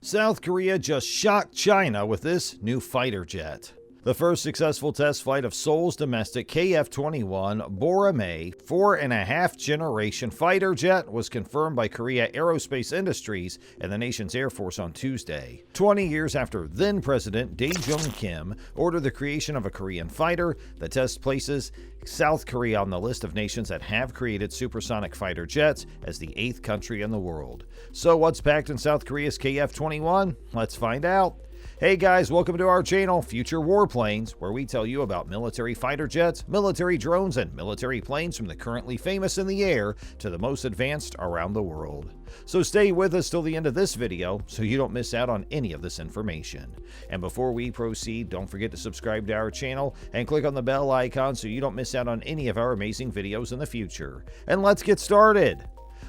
South Korea just shocked China with this new fighter jet. The first successful test flight of Seoul's domestic KF-21 Boramae 4.5 generation fighter jet was confirmed by Korea Aerospace Industries and the nation's Air Force on Tuesday. 20 years after then-President Daejung Kim ordered the creation of a Korean fighter, the test places South Korea on the list of nations that have created supersonic fighter jets as the 8th country in the world. So what's packed in South Korea's KF-21? Let's find out. Hey guys, welcome to our channel, Future Warplanes, where we tell you about military fighter jets, military drones, and military planes from the currently famous in the air to the most advanced around the world. So stay with us till the end of this video so you don't miss out on any of this information. And before we proceed, don't forget to subscribe to our channel and click on the bell icon so you don't miss out on any of our amazing videos in the future. And let's get started!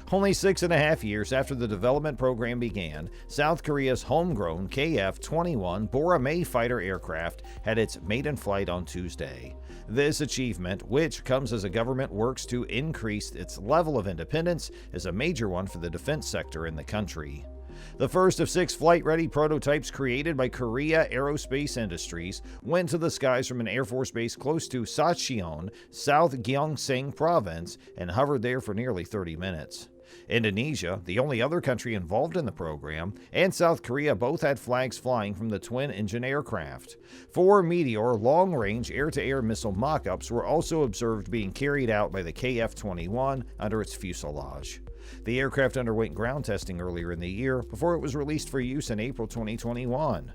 Only 6.5 years after the development program began, South Korea's homegrown KF-21 Boramae fighter aircraft had its maiden flight on Tuesday. This achievement, which comes as the government works to increase its level of independence, is a major one for the defense sector in the country. The first of 6 flight-ready prototypes created by Korea Aerospace Industries went to the skies from an Air Force base close to Sacheon, South Gyeongsang Province, and hovered there for nearly 30 minutes. Indonesia, the only other country involved in the program, and South Korea both had flags flying from the twin-engine aircraft. 4 Meteor long-range air-to-air missile mock-ups were also observed being carried out by the KF-21 under its fuselage. The aircraft underwent ground testing earlier in the year before it was released for use in April 2021.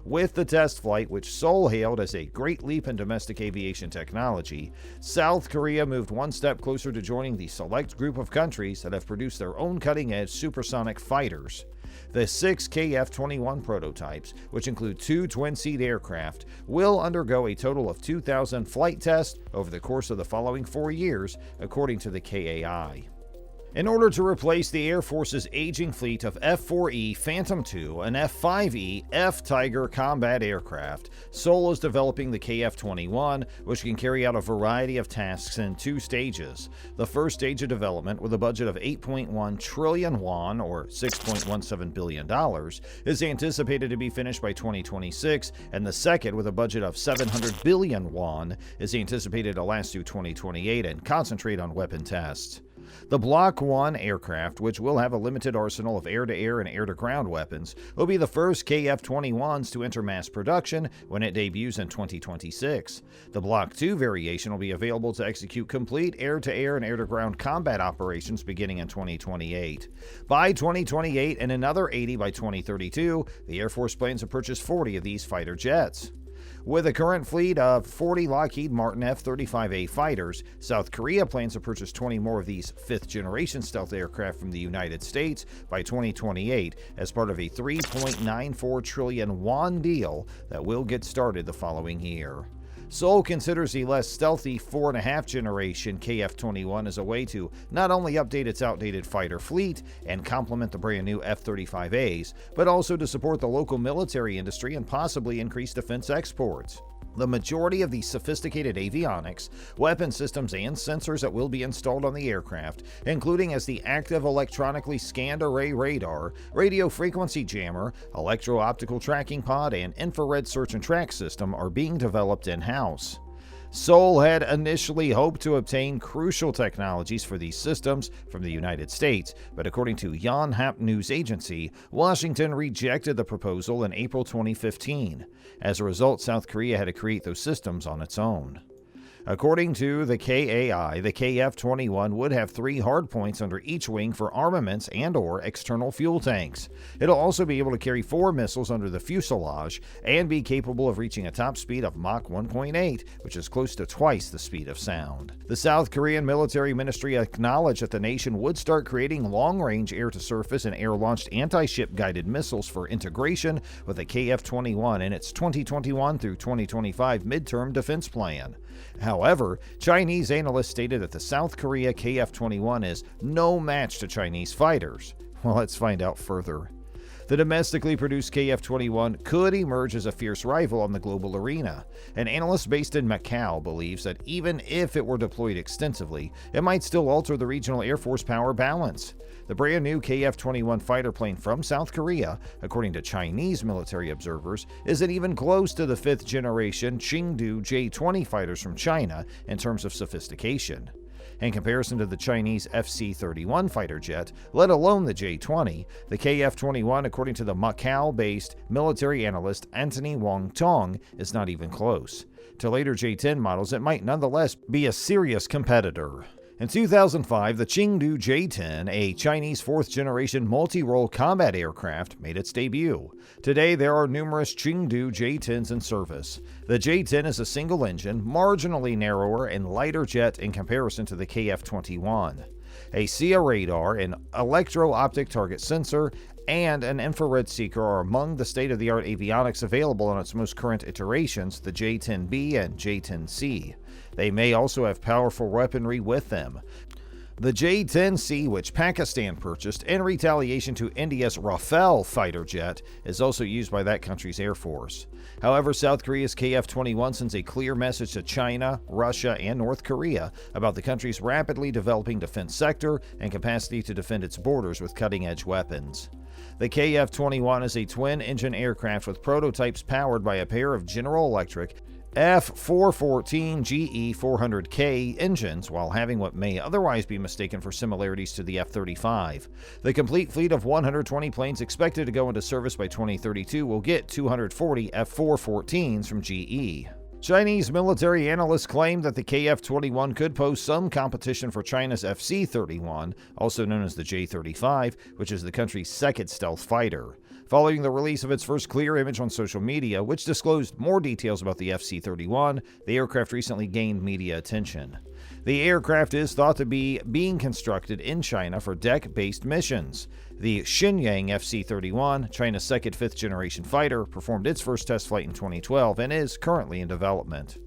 With the test flight, which Seoul hailed as a great leap in domestic aviation technology, South Korea moved one step closer to joining the select group of countries that have produced their own cutting-edge supersonic fighters. The 6 KF-21 prototypes, which include 2 twin-seat aircraft, will undergo a total of 2,000 flight tests over the course of the following 4 years, according to the KAI. In order to replace the Air Force's aging fleet of F-4E Phantom II and F-5E F-Tiger combat aircraft, Seoul is developing the KF-21, which can carry out a variety of tasks in 2 stages. The first stage of development, with a budget of 8.1 trillion won, or $6.17 billion, is anticipated to be finished by 2026, and the second, with a budget of 700 billion won, is anticipated to last through 2028 and concentrate on weapon tests. The Block 1 aircraft, which will have a limited arsenal of air-to-air and air-to-ground weapons, will be the first KF-21s to enter mass production when it debuts in 2026. The Block 2 variation will be available to execute complete air-to-air and air-to-ground combat operations beginning in 2028. By 2028 and another 80 by 2032, the Air Force plans to purchase 40 of these fighter jets. With a current fleet of 40 Lockheed Martin F-35A fighters, South Korea plans to purchase 20 more of these 5th-generation stealth aircraft from the United States by 2028 as part of a 3.94 trillion won deal that will get started the following year. Seoul considers the less stealthy 4.5 generation KF-21 as a way to not only update its outdated fighter fleet and complement the brand new F-35As, but also to support the local military industry and possibly increase defense exports. The majority of the sophisticated avionics, weapon systems, and sensors that will be installed on the aircraft, including as the active electronically scanned array radar, radio frequency jammer, electro-optical tracking pod, and infrared search and track system, are being developed in-house. Seoul had initially hoped to obtain crucial technologies for these systems from the United States, but according to Yonhap News Agency, Washington rejected the proposal in April 2015. As a result, South Korea had to create those systems on its own. According to the KAI, the KF-21 would have 3 hardpoints under each wing for armaments and/or external fuel tanks. It'll also be able to carry 4 missiles under the fuselage and be capable of reaching a top speed of Mach 1.8, which is close to twice the speed of sound. The South Korean military ministry acknowledged that the nation would start creating long-range air-to-surface and air-launched anti-ship guided missiles for integration with the KF-21 in its 2021 through 2025 midterm defense plan. However, Chinese analysts stated that the South Korea KF-21 is no match to Chinese fighters. Well, let's find out further. The domestically produced KF-21 could emerge as a fierce rival on the global arena. An analyst based in Macau believes that even if it were deployed extensively, it might still alter the regional Air Force power balance. The brand new KF-21 fighter plane from South Korea, according to Chinese military observers, isn't even close to the 5th generation Chengdu J-20 fighters from China in terms of sophistication. In comparison to the Chinese FC-31 fighter jet, let alone the J-20, the KF-21, according to the Macau-based military analyst Anthony Wong Tong, is not even close. To later J-10 models, it might nonetheless be a serious competitor. In 2005, the Chengdu J-10, a Chinese 4th-generation multi-role combat aircraft, made its debut. Today, there are numerous Chengdu J-10s in service. The J-10 is a single-engine, marginally narrower and lighter jet in comparison to the KF-21. A SIA radar, an electro-optic target sensor, and an infrared seeker are among the state-of-the-art avionics available on its most current iterations, the J-10B and J-10C. They may also have powerful weaponry with them. The J-10C, which Pakistan purchased in retaliation to India's Rafale fighter jet, is also used by that country's Air Force. However, South Korea's KF-21 sends a clear message to China, Russia, and North Korea about the country's rapidly developing defense sector and capacity to defend its borders with cutting-edge weapons. The KF-21 is a twin-engine aircraft with prototypes powered by a pair of General Electric F414 GE400K engines, while having what may otherwise be mistaken for similarities to the F-35. The complete fleet of 120 planes expected to go into service by 2032 will get 240 F414s from GE. Chinese military analysts claim that the KF-21 could pose some competition for China's FC-31, also known as the J-35, which is the country's second stealth fighter. Following the release of its first clear image on social media, which disclosed more details about the FC-31, the aircraft recently gained media attention. The aircraft is thought to be being constructed in China for deck-based missions. The Shenyang FC-31, China's second 5th-generation fighter, performed its first test flight in 2012 and is currently in development.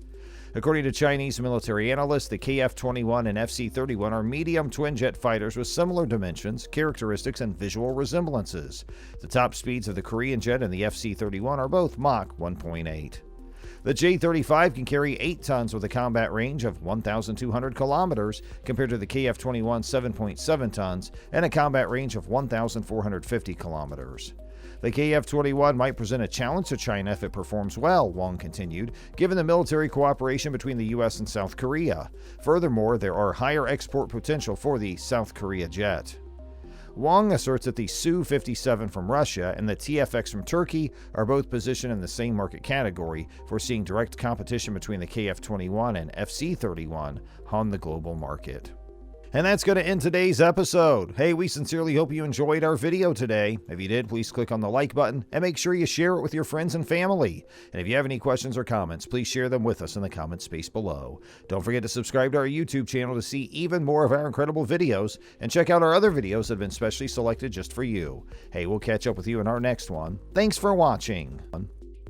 According to Chinese military analysts, the KF-21 and FC-31 are medium twin-jet fighters with similar dimensions, characteristics, and visual resemblances. The top speeds of the Korean jet and the FC-31 are both Mach 1.8. The J-35 can carry 8 tons with a combat range of 1,200 kilometers, compared to the KF-21's 7.7 tons and a combat range of 1,450 kilometers. The KF-21 might present a challenge to China if it performs well, Wong continued, given the military cooperation between the U.S. and South Korea. Furthermore, there are higher export potential for the South Korea jet. Wong asserts that the Su-57 from Russia and the TFX from Turkey are both positioned in the same market category, foreseeing direct competition between the KF-21 and FC-31 on the global market. And that's going to end today's episode. Hey, we sincerely hope you enjoyed our video today. If you did, please click on the like button and make sure you share it with your friends and family. And if you have any questions or comments, please share them with us in the comment space below. Don't forget to subscribe to our YouTube channel to see even more of our incredible videos, and check out our other videos that have been specially selected just for you. Hey, we'll catch up with you in our next one. Thanks for watching.